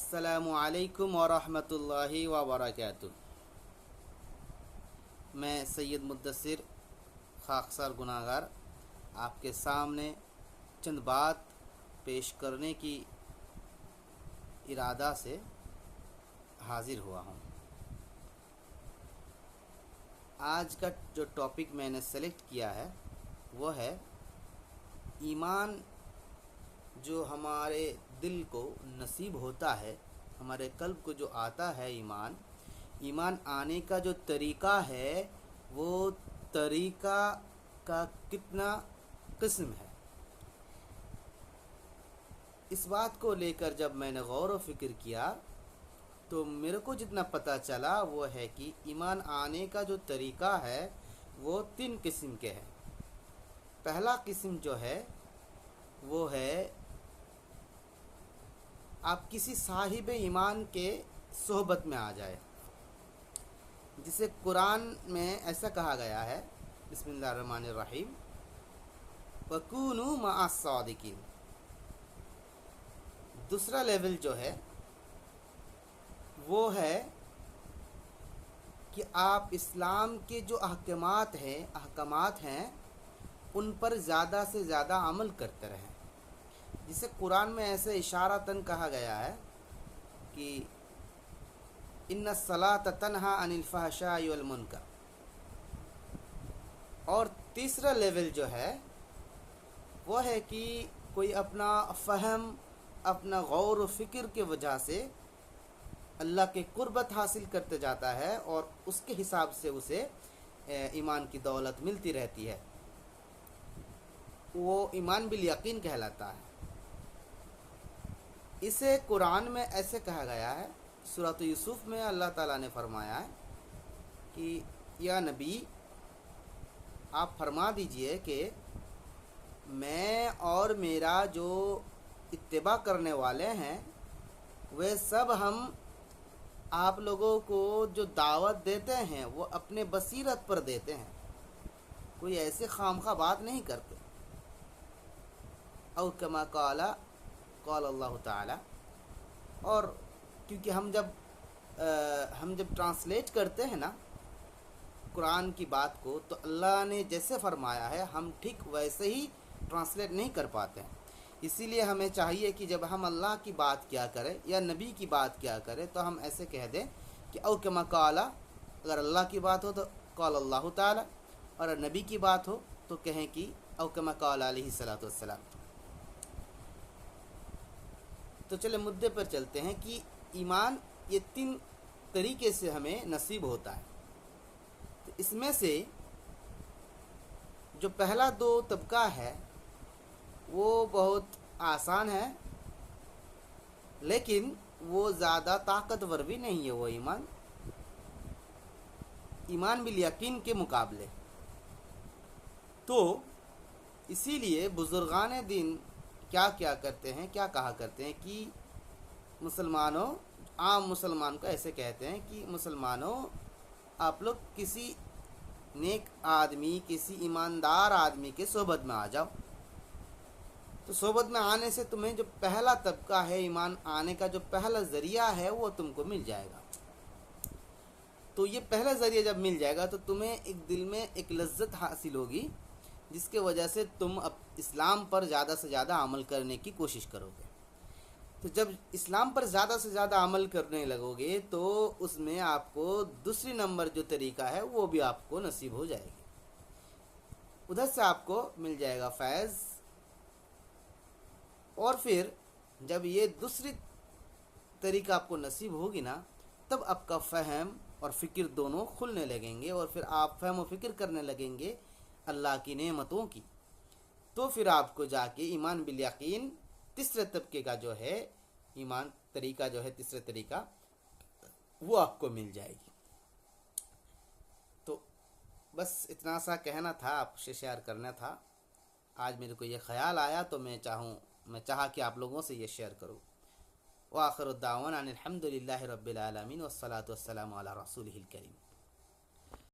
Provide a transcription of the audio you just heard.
अस्सलामु अलैकुम वरहमतुल्लाहि वबरकातुह। मैं सैयद मुद्दसिर खाकसार गुनाहगार आपके सामने चंद बात पेश करने की इरादा से हाज़िर हुआ हूँ। आज का जो टॉपिक मैंने सेलेक्ट किया है वो है ईमान जो हमारे दिल को नसीब होता है, हमारे कल्ब को जो आता है ईमान आने का जो तरीक़ा है वो तरीक़ा का कितना किस्म है। इस बात को लेकर जब मैंने गौर व फिक्र किया तो मेरे को जितना पता चला वो है कि ईमान आने का जो तरीक़ा है वो 3 किस्म के हैं। पहला किस्म जो है वो है आप किसी साहिब ईमान के सोहबत में आ जाए, जिसे कुरान में ऐसा कहा गया है, बिस्मिल्लाहिर्रहमानिर्रहीम, वकूनू मअस सादिकीन। दूसरा लेवल जो है वो है कि आप इस्लाम के जो अहकामात हैं उन पर ज़्यादा से ज़्यादा अमल करते रहें, जिसे कुरान में ऐसे इशारतन कहा गया है कि इन्ना सलात तन्हा अनिल फहशाई वल मुनकर। और तीसरा लेवल जो है वो है कि कोई अपना फ़हम, अपना गौर व फिक्र के वजह से अल्लाह के कुर्बत हासिल करते जाता है और उसके हिसाब से उसे ईमान की दौलत मिलती रहती है। वो ईमान बिल यकीन कहलाता है। इसे कुरान में ऐसे कहा गया है, सूरत यूसुफ में अल्लाह ताला ने फरमाया है कि या नबी आप फरमा दीजिए कि मैं और मेरा जो इत्तिबा करने वाले हैं वे सब हम आप लोगों को जो दावत देते हैं वो अपने बसीरत पर देते हैं, कोई ऐसे खामखा बात नहीं करते। औ कमा क़ाला अल्लाह ताला। और क्योंकि हम जब ट्रांसलेट करते हैं ना कुरान की बात को, तो अल्लाह ने जैसे फरमाया है हम ठीक वैसे ही ट्रांसलेट नहीं कर पाते हैं। इसीलिए हमें चाहिए कि जब हम अल्लाह की बात क्या करें या नबी की बात क्या करें तो हम ऐसे कह दें कि औ कमा क़ाला। अगर अल्लाह की बात हो तो क़ाल अल्लाह ताला, और नबी की बात हो तो कहें कि औ कमा क़ाला अलैहि सलातु वस्सलाम। तो चले मुद्दे पर चलते हैं कि ईमान ये 3 तरीके से हमें नसीब होता है। तो इसमें से जो पहला 2 तबका है वो बहुत आसान है, लेकिन वो ज़्यादा ताकतवर भी नहीं है वो ईमान बिल यकीन के मुकाबले। तो इसीलिए बुजुर्गान दीन क्या कहा करते हैं कि मुसलमानों, आम मुसलमान को ऐसे कहते हैं कि मुसलमानों आप लोग किसी नेक आदमी, किसी ईमानदार आदमी के सोबत में आ जाओ। तो सोबत में आने से तुम्हें जो पहला तबका है, ईमान आने का जो पहला ज़रिया है वो तुमको मिल जाएगा। तो ये पहला ज़रिया जब मिल जाएगा तो तुम्हें एक दिल में एक लज्जत हासिल होगी, जिसके वजह से तुम अब इस्लाम पर ज़्यादा से ज़्यादा अमल करने की कोशिश करोगे। तो जब इस्लाम पर ज़्यादा से ज़्यादा अमल करने लगोगे तो उसमें आपको दूसरी नंबर जो तरीक़ा है वो भी आपको नसीब हो जाएगी। उधर से आपको मिल जाएगा फैज़। और फिर जब ये दूसरी तरीक़ा आपको नसीब होगी ना, तब आपका फ़हम और फ़िक्र दोनों खुलने लगेंगे और फिर आप फ़हम और फ़िक्र करने लगेंगे अल्लाह की नेमतों की। तो फिर आपको जाके ईमान बिल यकीन तीसरे तबके का जो है ईमान तरीक़ा जो है, तीसरे तरीक़ा वो आपको मिल जाएगी। तो बस इतना सा कहना था, आपसे शेयर करना था। आज मेरे को ये ख़याल आया तो मैं चाहा कि आप लोगों से ये शेयर करूँ। व आखिरु दावाना अनिल हम्दुलिल्लाहि रब्बिल आलमीन वस्सलातु वस्सलामु अला रसूलिहिल करीम।